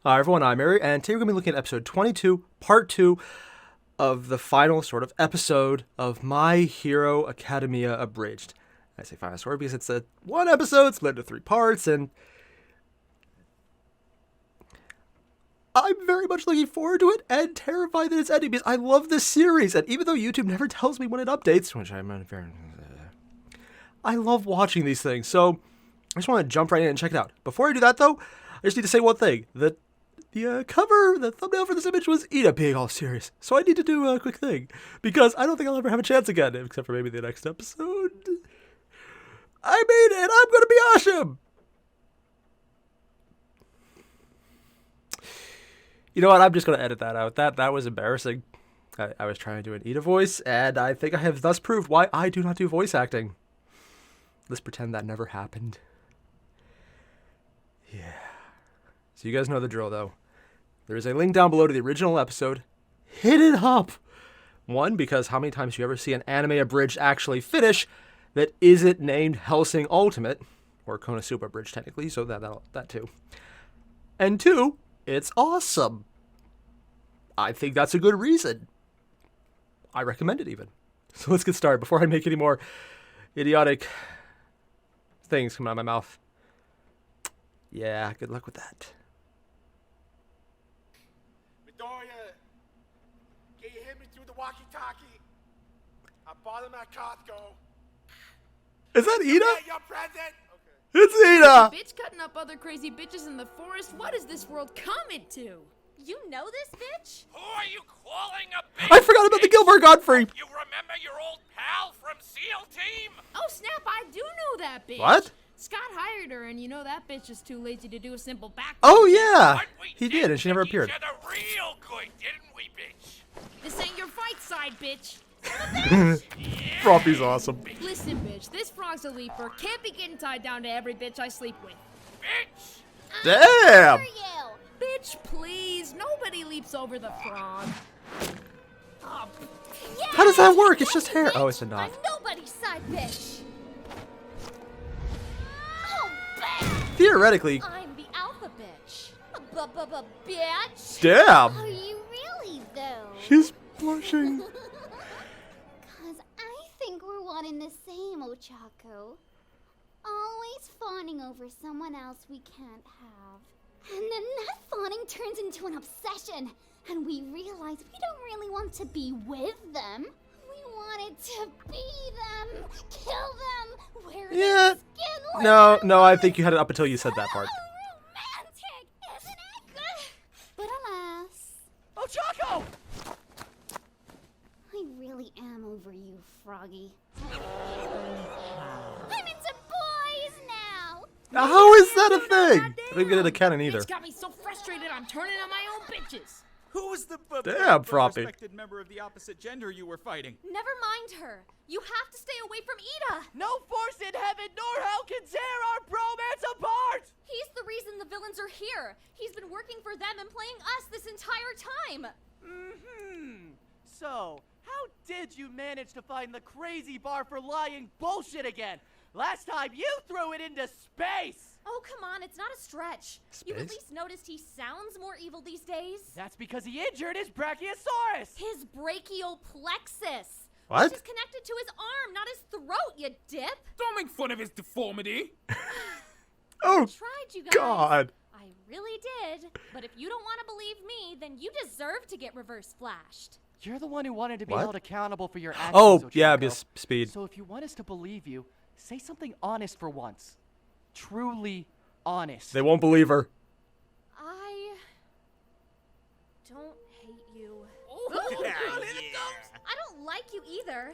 Hi everyone, I'm Airier, and today we're going to be looking at episode 22, part 2 of the final sort of episode of My Hero Academia Abridged. I say final story because it's a one episode split into 3 parts, and I'm very much looking forward to it and terrified that it's ending because I love this series, and even though YouTube never tells me when it updates, which I'm very... I love watching these things, so I just want to jump right in and check it out. Before I do that, though, I just need to say one thing. The thumbnail for this image was Ida being all serious. So I need to do a quick thing. Because I don't think I'll ever have a chance again, except for maybe the next episode. I mean it! I'm gonna be awesome! You know what? I'm just gonna edit that out. That was embarrassing. I was trying to do an Ida voice, and I think I have thus proved why I do not do voice acting. Let's pretend that never happened. Yeah. So you guys know the drill, though. There is a link down below to the original episode. Hit it up! One, because how many times do you ever see an anime abridged actually finish that isn't named Hellsing Ultimate, or Konosuba Abridged technically, so that too. And two, it's awesome. I think that's a good reason. I recommend it even. So let's get started before I make any more idiotic things coming out of my mouth. Yeah, good luck with that. Midoriya, can you hit me through the walkie-talkie? I bought him at Costco. Is that Ida? Yeah, your present. Okay. It's Ida! Bitch cutting up other crazy bitches in the forest. What is this world coming to? You know this bitch? Who are you calling a bitch? I forgot about the Gilbert Godfrey! You remember your old pal from SEAL Team? Oh snap, I do know that bitch. What? Scott hired her, and you know that bitch is too lazy to do a simple back. Oh yeah! But we He did, and she never each appeared. other real good, didn't we, bitch? This ain't your fight side, bitch. Froppy's awesome. Listen, bitch, this frog's a leaper. Can't be getting tied down to every bitch I sleep with. Bitch! Damn! For you. Bitch, please. Nobody leaps over the frog. Oh, Yeah, How does that work? It's just hair. Oh, it's a I'm knot. nobody's side bitch. Oh, bitch. Theoretically, I'm the alpha bitch. Bitch. damn! Are you really, though? She's blushing. Cause I think we're one and the same, Ochako. Always fawning over someone else we can't have. And then that fawning turns into an obsession. And we realize we don't really want to be with them. We wanted to be them, kill them, wear Yeah. their skin like No, I think you had it up until you said that part. romantic, isn't it? But alas, Oh, Chaco! I really am over you, Froggy. I'm into boys now. Now, how is that a thing? I didn't get it a canon either. bitch got me so frustrated I'm turning on my own bitches. Who was the Damn, Froppy. respected member of the opposite gender you were fighting? Never mind her. You have to stay away from Ida. No force in heaven nor hell can tear our bromance apart! He's the reason the villains are here. He's been working for them and playing us this entire time. So, how did you manage to find the crazy bar for lying bullshit again? Last time you threw it into space! Oh, come on, it's not a stretch. You've at Space? least noticed he sounds more evil these days. That's because he injured his Brachiosaurus! His brachial plexus. What? Which is connected to his arm, not his throat, you dip. Don't make fun of his deformity. Oh, Tried, you guys. God. I really did. But if you don't want to believe me, then you deserve to get reverse flashed. You're the one who wanted to be What? held accountable for your actions, Oh, yeah, Ochako. because speed. So if you want us to believe you, say something honest for once. Truly honest. They won't believe her. I don't hate you. I don't like you either.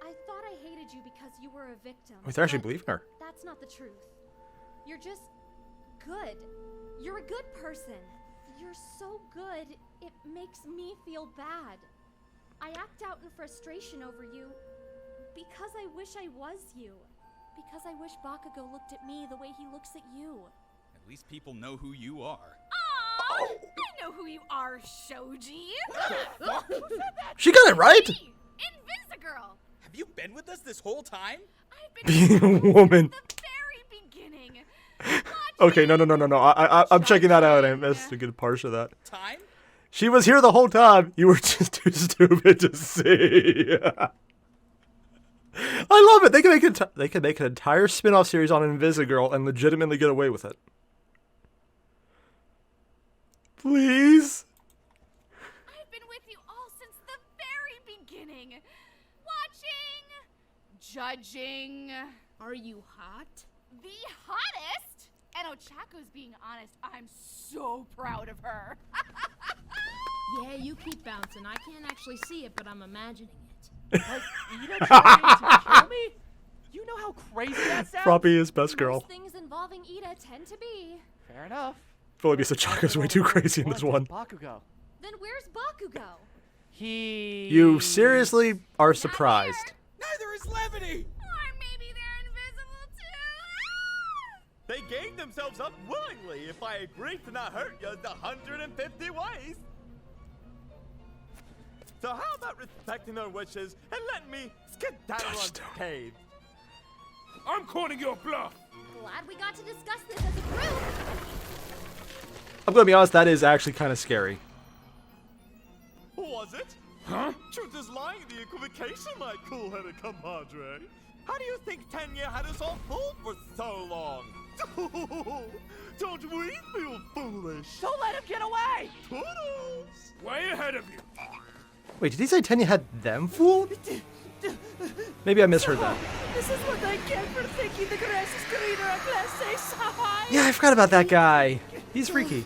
I thought I hated you because you were a victim. Oh, they're actually but believing her. That's not the truth. You're just good. You're a good person. You're so good, it makes me feel bad. I act out in frustration over you because I wish I was you. Because I wish Bakugo looked at me the way he looks at you. At least people know who you are. Oh, I know who you are, Shoji. She got it right? Invisigirl. Have you been with us this whole time? I've Being a woman. the very beginning. Watch Okay, no. I'm checking that out. I missed a good part of that. Time? She was here the whole time. You were just too stupid to see. I love it. They can make an entire spin-off series on Invisigirl and legitimately get away with it. Please. I've been with you all since the very beginning. Watching, judging. Are you hot? The hottest? And Ochako's being honest, I'm so proud of her. Yeah, you keep bouncing. I can't actually see it, but I'm imagining it. Like, Ida trying to kill me? You know how crazy that sounds? Proppy is best girl. Most things involving Ida tend to be. Fair enough. Philippi Ochako's way too crazy in this one. Bakugo. Then where's Bakugo? You seriously are surprised. Neither is Levity! Or maybe they're invisible too. They gave themselves up willingly if I agreed to not hurt you the 150 ways. So how about respecting their wishes and letting me skedaddle unscathed? I'm calling your bluff. Glad we got to discuss this as a group. I'm gonna be honest, that is actually kind of scary. Was it? Huh? Truth is lying in the equivocation, my cool-headed compadre. How do you think Tenya had us all fooled for so long? Don't we feel foolish? Don't let him get away! Toodles! Way ahead of you. Wait, did he say Tenya had them fooled? Maybe I misheard that. This is what I get for thinking the grass is greener on Class A side. Yeah, I forgot about that guy. He's freaky.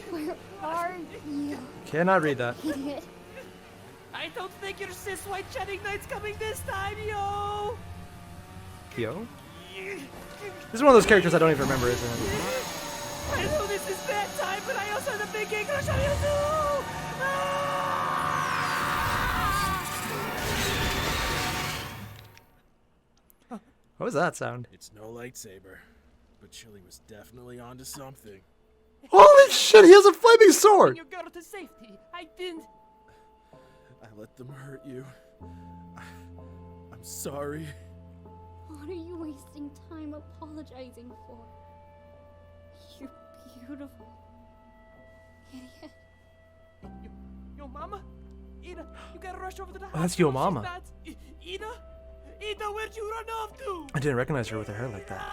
Where are you, Cannot read that. idiot? I don't think your cis white chatting night's coming this time, yo. Yo? This is one of those characters I don't even remember, isn't it? I know this is bad time, but I also have a big gay crush on you too. What was that sound? It's no lightsaber, but Chili was definitely onto something. Holy shit, he has a flaming sword! You girl to safety. I didn't. I let them hurt you. I'm sorry. What are you wasting time apologizing for? You're beautiful. Idiot. Yo, mama? Ida, you gotta rush over to the Oh, that's Yo hospital. Mama. She's not- Ida? Ida, where'd you run off to? I didn't recognize her with her hair like that.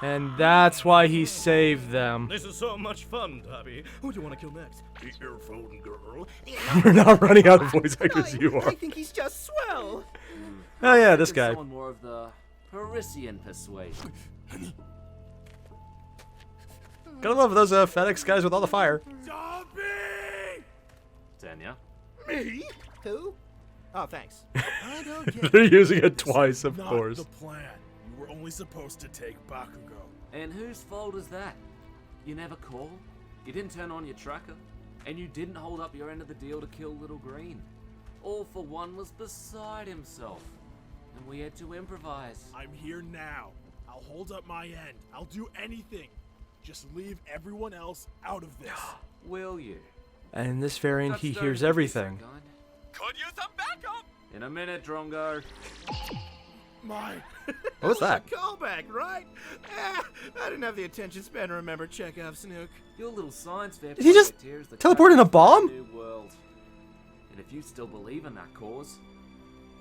And that's why he saved them. This is so much fun, Dobby. Who do you want to kill next? The earphone girl. We're not running out of voice actors, you are. I think he's just swell. Oh yeah, this guy. Someone more of the Parisian persuasion. Gotta love those FedEx guys with all the fire. Dobby! Tanya? Me? Who? Oh, thanks. I don't get They're using it twice, of Not course. the plan. You were only supposed to take Bakugo. And whose fault is that? You never called? You didn't turn on your tracker? And you didn't hold up your end of the deal to kill Little Green? All for One was beside himself. And we had to improvise. I'm here now. I'll hold up my end. I'll do anything. Just leave everyone else out of this. Will you? And in this variant, he Touchstone hears to everything. Disregard. Could use some backup. In a minute, Drongo. My. What was that? Callback, right? I didn't have the attention span to remember Chekhov, Snook. Your little science fair Did he just project here is the teleport in a courage for bomb? New world. And if you still believe in that cause,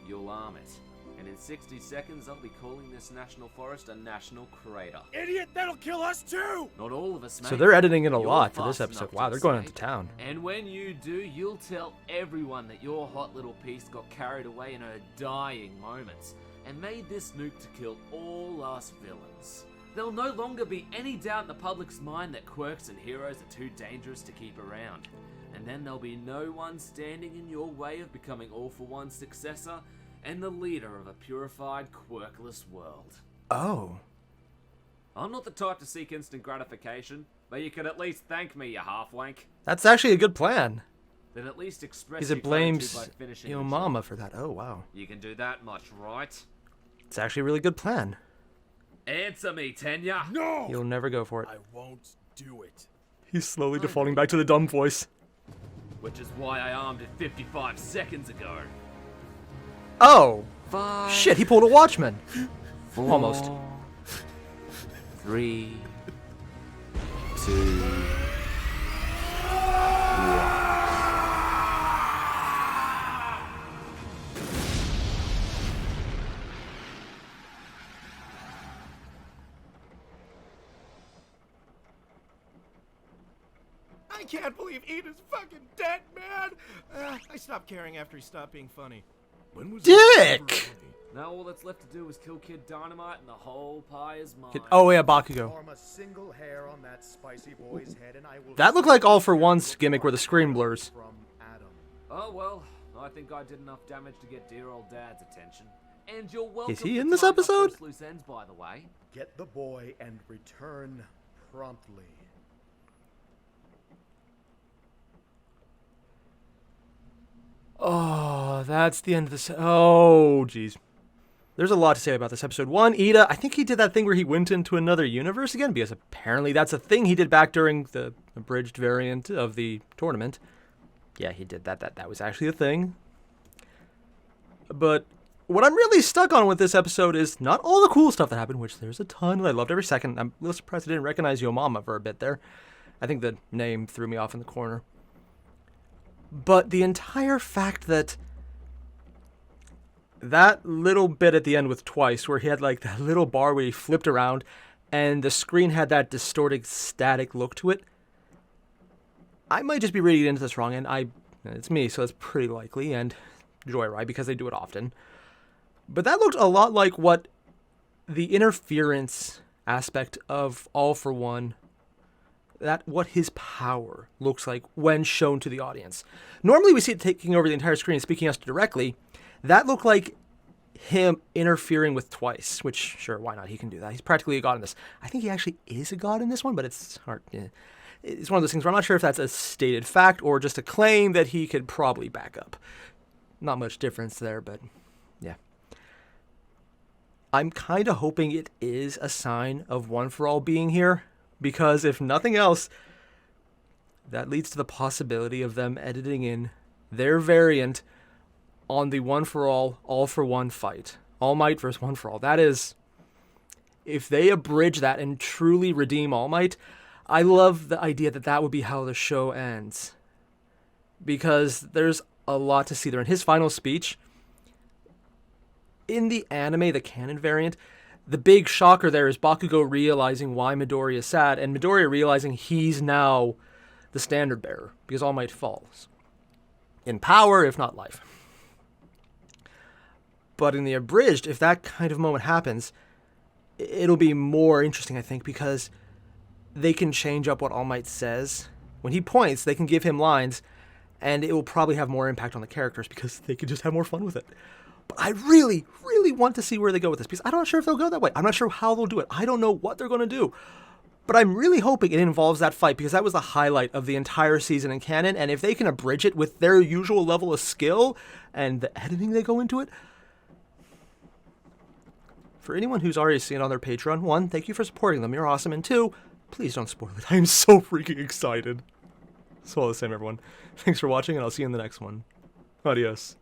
you'll arm it. And in 60 seconds, I'll be calling this national forest a national crater. Idiot, that'll kill us too! Not all of us, mate. So they're editing in a You're lot for this fast episode. enough Wow, to they're going into escape. town. And when you do, you'll tell everyone that your hot little piece got carried away in her dying moments and made this nuke to kill all us villains. There'll no longer be any doubt in the public's mind that quirks and heroes are too dangerous to keep around. And then there'll be no one standing in your way of becoming All for One's successor and the leader of a purified, quirkless world. Oh. I'm not the type to seek instant gratification, but you could at least thank me, you half-wank. That's actually a good plan. Then at least express Because your it blames gratitude by finishing Yo the Mama job. for that. Oh, wow. You can do that much, right? It's actually a really good plan. Answer me, Tenya! No! He'll never go for it. I won't do it. He's slowly defaulting back to the dumb voice. Which is why I armed it 55 seconds ago. Oh! 5, Shit, he pulled a Watchman. 4, Almost. 3, 2, 1. I can't believe Ida's fucking dead, man! I stopped caring after he stopped being funny. When was Dick! Now all that's left to do is kill Kid Dynamite and the whole pie is mine. Oh yeah, Bakugo. Form a single hair on that spicy boy's head and I will That looked like All for One's gimmick where the screen blurs. from Adam. Oh well, I think I did enough damage to get dear old Dad's attention. And you're welcome. Is he to in this tie up episode? those loose ends, by the way. Get the boy and return promptly. Oh, that's the end of this. Oh, jeez. There's a lot to say about this episode. One, Ida, I think he did that thing where he went into another universe again, because apparently that's a thing he did back during the abridged variant of the tournament. Yeah, he did that. That was actually a thing. But what I'm really stuck on with this episode is not all the cool stuff that happened, which there's a ton, and I loved every second. I'm a little surprised I didn't recognize Yo Mama for a bit there. I think the name threw me off in the corner. But the entire fact that little bit at the end with Twice, where he had like that little bar where he flipped around and the screen had that distorted static look to it. I might just be reading into this wrong, and it's me, so it's pretty likely, and Joyride, because they do it often. But that looked a lot like what the interference aspect of All for One, what his power looks like when shown to the audience. Normally we see it taking over the entire screen and speaking us directly. That looked like him interfering with Twice, which, sure, why not? He can do that. He's practically a god in this. I think he actually is a god in this one, but it's hard. Yeah. It's one of those things where I'm not sure if that's a stated fact or just a claim that he could probably back up. Not much difference there, but yeah. I'm kind of hoping it is a sign of One for All being here, because if nothing else, that leads to the possibility of them editing in their variant on the One for All for One fight. All Might versus One for All. That is, if they abridge that and truly redeem All Might, I love the idea that that would be how the show ends. Because there's a lot to see there. In his final speech, in the anime, the canon variant, the big shocker there is Bakugo realizing why Midoriya is sad, and Midoriya realizing he's now the standard bearer, because All Might falls. In power, if not life. But in the abridged, if that kind of moment happens, it'll be more interesting, I think, because they can change up what All Might says. When he points, they can give him lines, and it will probably have more impact on the characters because they can just have more fun with it. But I really, really want to see where they go with this, because I'm not sure if they'll go that way. I'm not sure how they'll do it. I don't know what they're going to do. But I'm really hoping it involves that fight, because that was the highlight of the entire season in canon, and if they can abridge it with their usual level of skill and the editing they go into it, for anyone who's already seen it on their Patreon, 1, thank you for supporting them. You're awesome. And 2, please don't spoil it. I am so freaking excited. So all the same, everyone. Thanks for watching, and I'll see you in the next one. Adios.